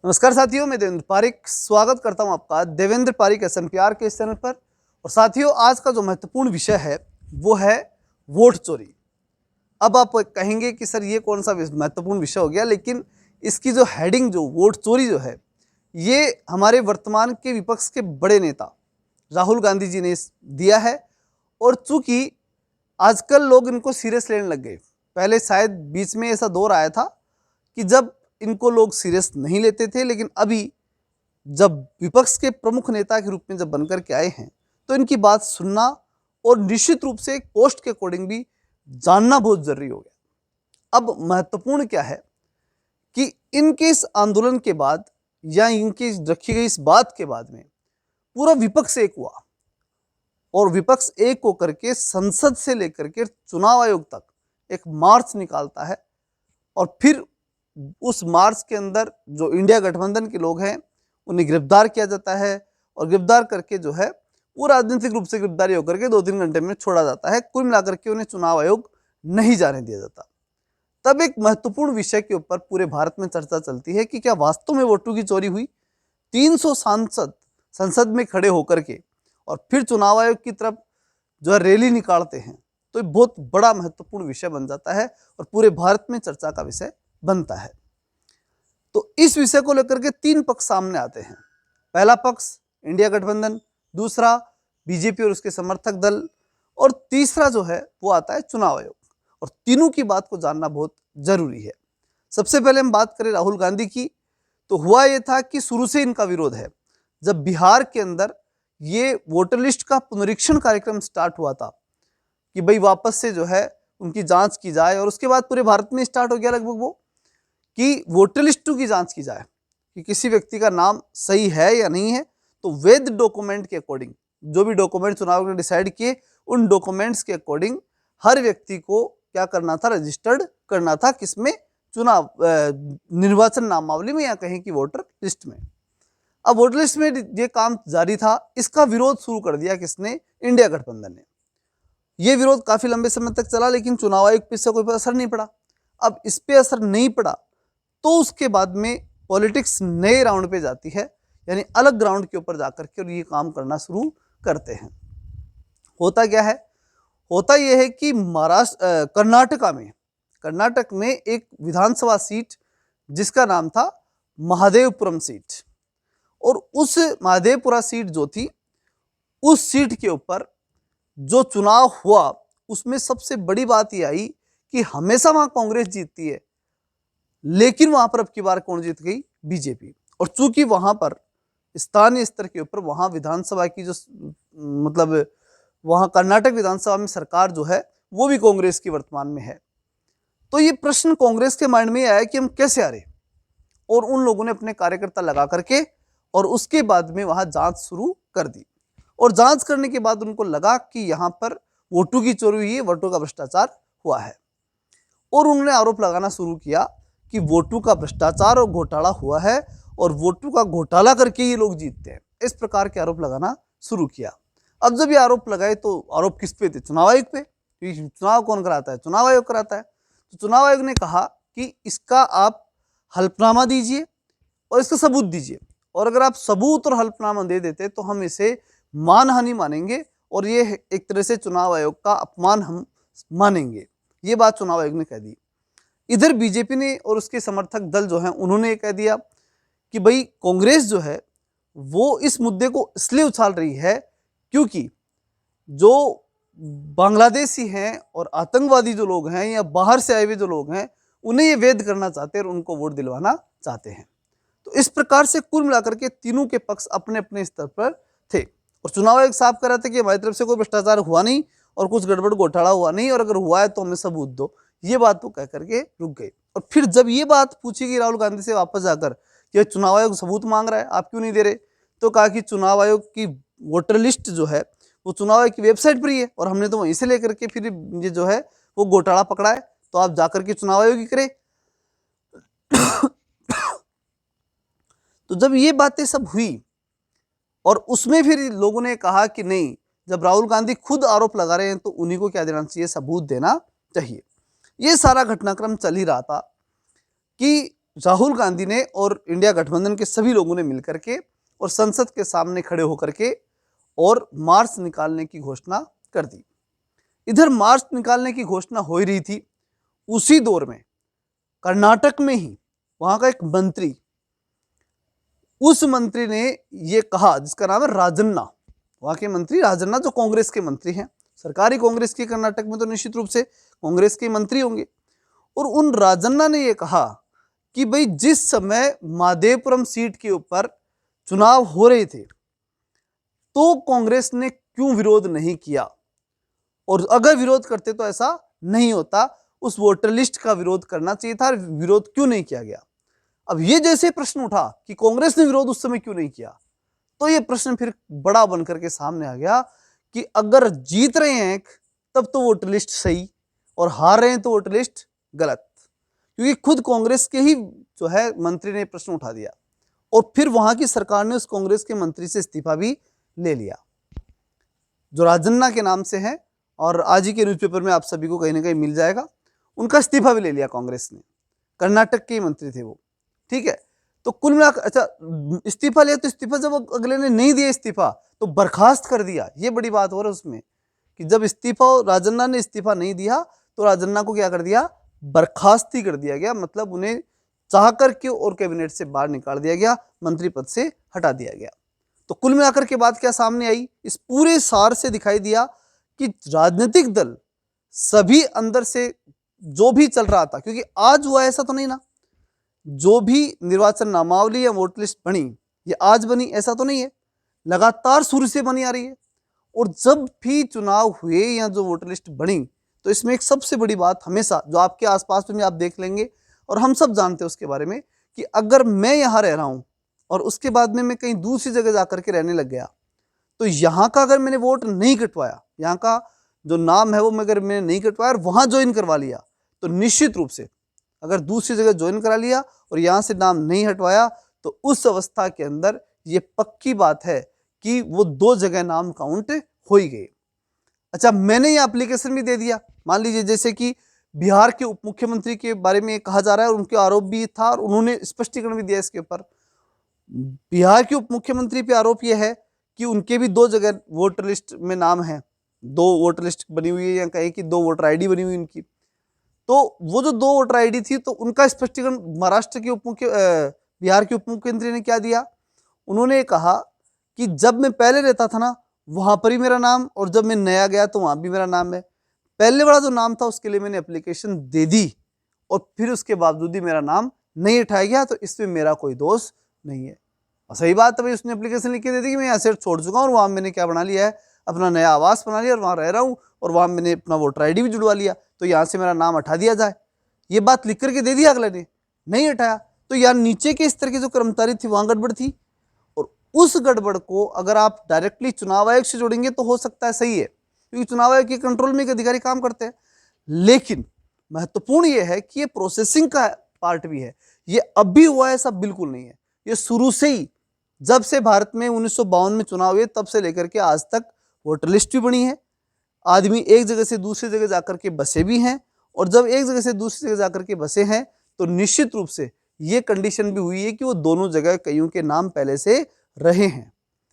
नमस्कार साथियों, मैं देवेंद्र पारिक स्वागत करता हूं आपका देवेंद्र पारिक एसएमपीआर के इस चैनल पर। और साथियों, आज का जो महत्वपूर्ण विषय है वो है वोट चोरी। अब आप कहेंगे कि सर ये कौन सा महत्वपूर्ण विषय हो गया, लेकिन इसकी जो हेडिंग जो वोट चोरी जो है ये हमारे वर्तमान के विपक्ष के बड़े नेता राहुल गांधी जी ने दिया है। और चूंकि आजकल लोग इनको सीरियस लेने लग गए, पहले शायद बीच में ऐसा दौर आया था कि जब इनको लोग सीरियस नहीं लेते थे, लेकिन अभी जब विपक्ष के प्रमुख नेता के रूप में जब बनकर के आए हैं तो इनकी बात सुनना और निश्चित रूप से पोस्ट के अकॉर्डिंग भी जानना बहुत जरूरी हो गया। अब महत्वपूर्ण क्या है कि इनके इस आंदोलन के बाद या इनकी रखी गई इस बात के बाद में पूरा विपक्ष एक हुआ और विपक्ष एक होकर के संसद से लेकर के चुनाव आयोग तक एक मार्च निकालता है। और फिर उस मार्च के अंदर जो इंडिया गठबंधन के लोग हैं उन्हें गिरफ्तार किया जाता है और गिरफ्तार करके जो है वो राजनीतिक रूप से गिरफ्तारी होकर के 2-3 घंटे में छोड़ा जाता है। कुल मिलाकर के उन्हें चुनाव आयोग नहीं जाने दिया जाता। तब एक महत्वपूर्ण विषय के ऊपर पूरे भारत में चर्चा चलती है कि क्या वास्तव में वोटों की चोरी हुई। 300 सांसद संसद में खड़े होकर के और फिर चुनाव आयोग की तरफ जो है रैली निकालते हैं, तो ये बहुत बड़ा महत्वपूर्ण विषय बन जाता है और पूरे भारत में चर्चा का विषय बनता है। तो इस विषय को लेकर के 3 पक्ष सामने आते हैं। पहला पक्ष इंडिया गठबंधन, दूसरा बीजेपी और उसके समर्थक दल, और तीसरा जो है वो आता है चुनाव आयोग। और तीनों की बात को जानना बहुत जरूरी है। सबसे पहले हम बात करें राहुल गांधी की, तो हुआ ये था कि शुरू से इनका विरोध है। जब बिहार के अंदर ये वोटर लिस्ट का पुनरीक्षण कार्यक्रम स्टार्ट हुआ था कि भाई वापस से जो है उनकी जांच की जाए, और उसके बाद पूरे भारत में स्टार्ट हो गया लगभग वो कि वोटर लिस्टों की जांच की जाए कि किसी व्यक्ति का नाम सही है या नहीं है। तो वैध डॉक्यूमेंट के अकॉर्डिंग जो भी डॉक्यूमेंट चुनाव ने डिसाइड किए, उन डॉक्यूमेंट्स के अकॉर्डिंग हर व्यक्ति को क्या करना था, रजिस्टर्ड करना था, किसमें, चुनाव निर्वाचन नामावली में या कहें कि वोटर लिस्ट में। अब वोटर लिस्ट में ये काम जारी था। इसका विरोध शुरू कर दिया किसने, इंडिया गठबंधन ने। ये विरोध काफी लंबे समय तक चला, लेकिन चुनाव आयोग पे इससे कोई असर नहीं पड़ा। अब इस पे असर नहीं पड़ा तो उसके बाद में पॉलिटिक्स नए राउंड पे जाती है, यानी अलग ग्राउंड के ऊपर जाकर के और ये काम करना शुरू करते हैं। होता क्या है, होता यह है कि महाराष्ट्र कर्नाटक में एक विधानसभा सीट जिसका नाम था महादेवपुरम सीट, और उस महादेवपुरा सीट जो थी, उस सीट के ऊपर जो चुनाव हुआ उसमें सबसे बड़ी बात यह आई कि हमेशा वहां कांग्रेस जीतती है, लेकिन वहां पर अब की बार कौन जीत गई, बीजेपी। और चूंकि वहां पर स्थानीय स्तर के ऊपर वहां विधानसभा की जो मतलब वहां कर्नाटक विधानसभा में सरकार जो है वो भी कांग्रेस की वर्तमान में है, तो ये प्रश्न कांग्रेस के माइंड में आया कि हम कैसे हारे। और उन लोगों ने अपने कार्यकर्ता लगा करके और उसके बाद में वहां जांच शुरू कर दी। और जांच करने के बाद उनको लगा कि यहां पर वोटों की चोरी हुई है, वोटों का भ्रष्टाचार हुआ है। और उन्होंने आरोप लगाना शुरू किया कि वोटों का भ्रष्टाचार और घोटाला हुआ है और वोटों का घोटाला करके ये लोग जीतते हैं। इस प्रकार के आरोप लगाना शुरू किया। अब जब ये आरोप लगाए तो आरोप किस पे थे, चुनाव आयोग पे। चुनाव कौन कराता है, चुनाव आयोग कराता है। तो चुनाव आयोग ने कहा कि इसका आप हल्फनामा दीजिए और इसका सबूत दीजिए, और अगर आप सबूत और हल्फनामा दे देते तो हम इसे मानहानि मानेंगे और ये एक तरह से चुनाव आयोग का अपमान हम मानेंगे। ये बात चुनाव आयोग ने कह दी। इधर बीजेपी ने और उसके समर्थक दल जो हैं उन्होंने ये कह दिया कि भाई कांग्रेस जो है वो इस मुद्दे को इसलिए उछाल रही है क्योंकि जो बांग्लादेशी हैं और आतंकवादी जो लोग हैं या बाहर से आए हुए जो लोग हैं उन्हें ये वैध करना चाहते हैं और उनको वोट दिलवाना चाहते हैं। तो इस प्रकार से कुल मिलाकर के तीनों के पक्ष अपने अपने स्तर पर थे। और चुनाव आयोग साफ कर रहा था कि हमारी तरफ से कोई भ्रष्टाचार हुआ नहीं और कुछ गड़बड़ घोटाला हुआ नहीं, और अगर हुआ है तो हमें सबूत दो। ये बात वो कह करके रुक गई। और फिर जब ये बात पूछी गई राहुल गांधी से वापस जाकर कि चुनाव आयोग सबूत मांग रहा है, आप क्यों नहीं दे रहे, तो कहा कि चुनाव आयोग की वोटर लिस्ट जो है वो चुनाव आयोग की वेबसाइट पर ही है और हमने तो वहीं से लेकर के फिर ये जो है वो घोटाला पकड़ा है, तो आप जाकर के चुनाव आयोग ही करें। तो जब ये बातें सब हुई और उसमें फिर लोगों ने कहा कि नहीं, जब राहुल गांधी खुद आरोप लगा रहे हैं तो उन्हीं को क्या देना चाहिए, सबूत देना चाहिए। ये सारा घटनाक्रम चल ही रहा था कि राहुल गांधी ने और इंडिया गठबंधन के सभी लोगों ने मिलकर के और संसद के सामने खड़े होकर के और मार्च निकालने की घोषणा कर दी। इधर मार्च निकालने की घोषणा हो ही रही थी, उसी दौर में कर्नाटक में ही वहां का एक मंत्री, उस मंत्री ने ये कहा, जिसका नाम है राजन्ना, वहां के मंत्री राजन्ना जो कांग्रेस के मंत्री हैं, सरकारी कांग्रेस की कर्नाटक में तो निश्चित रूप से कांग्रेस के मंत्री होंगे। और उन राजन्ना ने यह कहा कि भाई जिस समय मादेवपुरम सीट के ऊपर चुनाव हो रहे थे तो कांग्रेस ने क्यों विरोध नहीं किया, और अगर विरोध करते तो ऐसा नहीं होता, उस वोटर लिस्ट का विरोध करना चाहिए था, विरोध क्यों नहीं किया गया। अब ये जैसे प्रश्न उठा कि कांग्रेस ने विरोध उस समय क्यों नहीं किया, तो ये प्रश्न फिर बड़ा बनकर के सामने आ गया कि अगर जीत रहे हैं तब तो वोटर लिस्ट सही और हार रहे हैं तो वोटर लिस्ट गलत, क्योंकि खुद कांग्रेस के ही जो है मंत्री ने प्रश्न उठा दिया और फिर वहां की सरकार ने उस कांग्रेस के मंत्री से इस्तीफा भी ले लिया, जो राजन्ना के नाम से है, और आज ही के न्यूज़पेपर में आप सभी को कहीं ना कहीं मिल जाएगा। उनका इस्तीफा भी ले लिया कांग्रेस ने, कर्नाटक के मंत्री थे वो, ठीक है। तो कुल मिलाकर अच्छा इस्तीफा लिया, तो इस्तीफा जब अगले ने नहीं दिया इस्तीफा तो बर्खास्त कर दिया, ये बड़ी बात हो रहा है उसमें कि जब इस्तीफा राजन्ना ने इस्तीफा नहीं दिया तो राजन्ना को क्या कर दिया, बर्खास्त ही कर दिया गया, मतलब उन्हें चाह करके और कैबिनेट से बाहर निकाल दिया गया, मंत्री पद से हटा दिया गया। तो कुल मिलाकर के बात क्या सामने आई, इस पूरे सार से दिखाई दिया कि राजनीतिक दल सभी अंदर से जो भी चल रहा था, क्योंकि आज हुआ ऐसा तो नहीं ना, जो भी निर्वाचन नामावली या वोट लिस्ट बनी ये आज बनी ऐसा तो नहीं है, लगातार शुरू से बनी आ रही है। और जब भी चुनाव हुए या जो वोटर लिस्ट बनी तो इसमें एक सबसे बड़ी बात हमेशा जो आपके आसपास में आप देख लेंगे और हम सब जानते हैं उसके बारे में, कि अगर मैं यहाँ रह रहा हूँ और उसके बाद में मैं कहीं दूसरी जगह जाकर के रहने लग गया तो यहाँ का अगर मैंने वोट नहीं कटवाया, यहाँ का जो नाम है वो अगर मैंने नहीं कटवाया और वहाँ ज्वाइन करवा लिया, तो निश्चित रूप से अगर दूसरी जगह ज्वाइन करा लिया और यहाँ से नाम नहीं हटवाया तो उस अवस्था के अंदर ये पक्की बात है कि वो दो जगह नाम काउंट हो ही गए। अच्छा, मैंने ये एप्लीकेशन भी दे दिया, मान लीजिए जैसे कि बिहार के उप मुख्यमंत्री के बारे में कहा जा रहा है और उनके आरोप भी था और उन्होंने स्पष्टीकरण भी दिया इसके ऊपर। बिहार के उप मुख्यमंत्री पे आरोप यह है कि उनके भी दो जगह वोटर लिस्ट में नाम है, दो वोटर लिस्ट बनी हुई है या कहें कि दो वोटर आईडी बनी हुई उनकी। तो वो जो दो वोटर आईडी थी तो उनका स्पष्टीकरण महाराष्ट्र के बिहार के उप मुख्यमंत्री ने क्या दिया, उन्होंने कहा कि जब मैं पहले रहता था ना वहां पर ही मेरा नाम, और जब मैं नया गया तो वहां भी मेरा नाम है। पहले वाला जो नाम था उसके लिए मैंने एप्लीकेशन दे दी और फिर उसके बावजूद भी मेरा नाम नहीं उठाया गया, तो इसमें मेरा कोई दोष नहीं है। और सही बात है भाई, उसने एप्लीकेशन लिख के दे दी कि मैं यहाँ से छोड़ चुका हूँ और वहाँ मैंने क्या बना लिया है, अपना नया आवास बना लिया और वहाँ रह रहा हूँ और वहाँ मैंने अपना वोटर आईडी भी जुड़वा लिया, तो यहाँ से मेरा नाम हटा दिया जाए। ये बात लिख करके दे दिया, अगले ने नहीं हटाया, तो यार नीचे के स्तर के जो कर्मचारी थी वहाँ गड़बड़ थी। और उस गड़बड़ को अगर आप डायरेक्टली चुनाव आयोग से जोड़ेंगे तो हो सकता है सही है, क्योंकि चुनाव आयोग के कंट्रोल में एक अधिकारी काम करते हैं। लेकिन महत्वपूर्ण ये है कि ये प्रोसेसिंग का पार्ट भी है, ये अब भी हुआ है ऐसा बिल्कुल नहीं है। ये शुरू से ही, जब से भारत में 1952 में चुनाव हुए तब से लेकर के आज तक वोटर लिस्ट भी बनी है, आदमी एक जगह से दूसरी जगह जाकर के बसे भी हैं, और जब एक जगह से दूसरी जगह जाकर के बसे हैं तो निश्चित रूप से ये कंडीशन भी हुई है कि वो दोनों जगह कईयों के नाम पहले से रहे हैं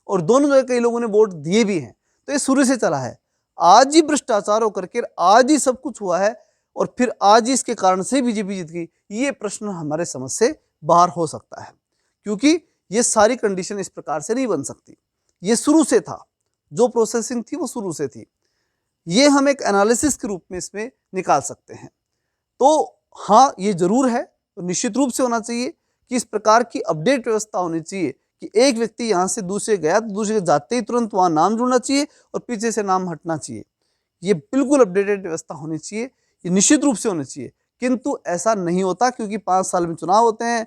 और दोनों जगह कई लोगों ने वोट दिए भी हैं। तो ये शुरू से चला है, आज ही भ्रष्टाचार होकर के आज ही सब कुछ हुआ है और फिर आज ही इसके कारण से बीजेपी जीत गई, ये प्रश्न हमारे समझ से बाहर हो सकता है, क्योंकि ये सारी कंडीशन इस प्रकार से नहीं बन सकती। ये शुरू से था, जो प्रोसेसिंग थी वो शुरू से थी। ये हम एक एनालिसिस के रूप में इसमें निकाल सकते हैं। तो हाँ, ये जरूर है, तो निश्चित रूप से होना चाहिए कि इस प्रकार की अपडेट व्यवस्था होनी चाहिए कि एक व्यक्ति यहाँ से दूसरे गया तो दूसरे जाते ही तुरंत वहाँ नाम जुड़ना चाहिए और पीछे से नाम हटना चाहिए। ये बिल्कुल अपडेटेड व्यवस्था होनी चाहिए, ये निश्चित रूप से होनी चाहिए। किंतु ऐसा नहीं होता, क्योंकि 5 साल में चुनाव होते हैं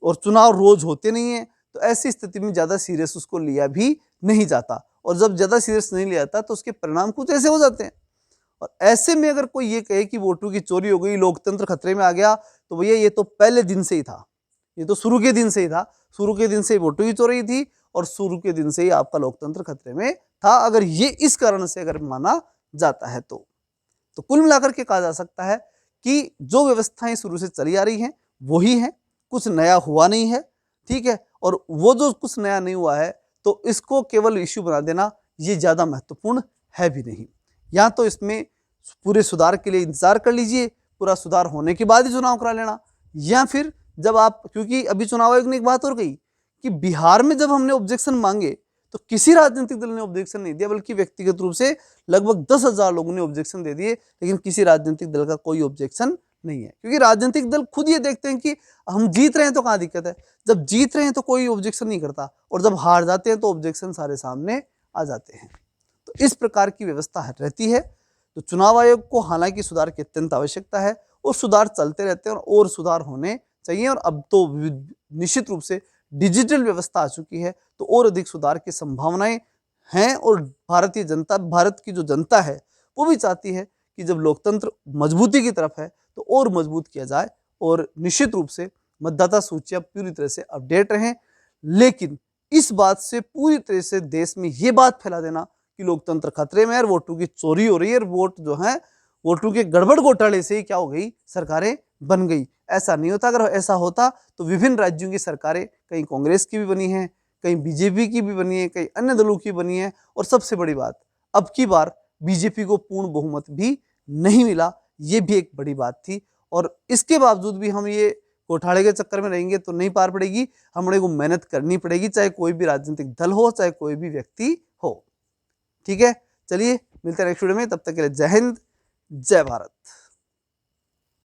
और चुनाव रोज होते नहीं है, तो ऐसी स्थिति में ज़्यादा सीरियस उसको लिया भी नहीं जाता, और जब ज़्यादा सीरियस नहीं लिया जाता तो उसके परिणाम कुछ ऐसे हो जाते हैं। और ऐसे में अगर कोई ये कहे कि वोटों की चोरी हो गई, लोकतंत्र खतरे में आ गया, तो भैया ये तो पहले दिन से ही था, ये तो शुरू के दिन से ही था। शुरू के दिन से ही वोटों की चोरी थी और शुरू के दिन से ही आपका लोकतंत्र खतरे में था, अगर ये इस कारण से अगर माना जाता है तो कुल मिलाकर के कहा जा सकता है कि जो व्यवस्थाएं शुरू से चली आ रही हैं वही हैं, कुछ नया हुआ नहीं है, ठीक है। और वो जो कुछ नया नहीं हुआ है तो इसको केवल इश्यू बना देना ये ज़्यादा महत्वपूर्ण है भी नहीं। या तो इसमें पूरे सुधार के लिए इंतजार कर लीजिए, पूरा सुधार होने के बाद ही चुनाव करा लेना, या फिर जब आप, क्योंकि अभी चुनाव आयोग ने एक बात और कही कि बिहार में जब हमने ऑब्जेक्शन मांगे तो किसी राजनीतिक दल ने ऑब्जेक्शन नहीं दिया, बल्कि व्यक्तिगत रूप से लगभग 10,000 लोगों ने ऑब्जेक्शन दे दिए, लेकिन किसी राजनीतिक दल का कोई ऑब्जेक्शन नहीं है। क्योंकि राजनीतिक दल खुद ये देखते हैं कि हम जीत रहे हैं तो कहाँ दिक्कत है, जब जीत रहे हैं तो कोई ऑब्जेक्शन नहीं करता, और जब हार जाते हैं तो ऑब्जेक्शन सारे सामने आ जाते हैं। तो इस प्रकार की व्यवस्था रहती है। तो चुनाव आयोग को हालांकि सुधार की अत्यंत आवश्यकता है, और सुधार चलते रहते हैं और सुधार होने चाहिए। और अब तो निश्चित रूप से डिजिटल व्यवस्था आ चुकी है, तो और अधिक सुधार की संभावनाएं हैं। और भारत की जो जनता है वो भी चाहती है कि जब लोकतंत्र मजबूती की तरफ है तो और मजबूत किया जाए, और निश्चित रूप से मतदाता सूचियां पूरी तरह से अपडेट रहें। लेकिन इस बात से पूरी तरह से देश में ये बात फैला देना कि लोकतंत्र खतरे में है, वोटों की चोरी हो रही है, वोट जो है वोटों के गड़बड़ घोटाले से ही क्या हो गई, सरकारें बन गई, ऐसा नहीं होता। अगर ऐसा होता तो विभिन्न राज्यों की सरकारें कहीं कांग्रेस की भी बनी है, कहीं बीजेपी की भी बनी है, कहीं अन्य दलों की बनी है, और सबसे बड़ी बात, अब की बार बीजेपी को पूर्ण बहुमत भी नहीं मिला, ये भी एक बड़ी बात थी। और इसके बावजूद भी हम ये घोटाले के चक्कर में रहेंगे तो नहीं पार पड़ेगी, हमें को मेहनत करनी पड़ेगी, चाहे कोई भी राजनीतिक दल हो, चाहे कोई भी व्यक्ति हो। ठीक है, चलिए मिलते हैं नेक्स्ट वीडियो में, तब तक के लिए जय हिंद, जय भारत।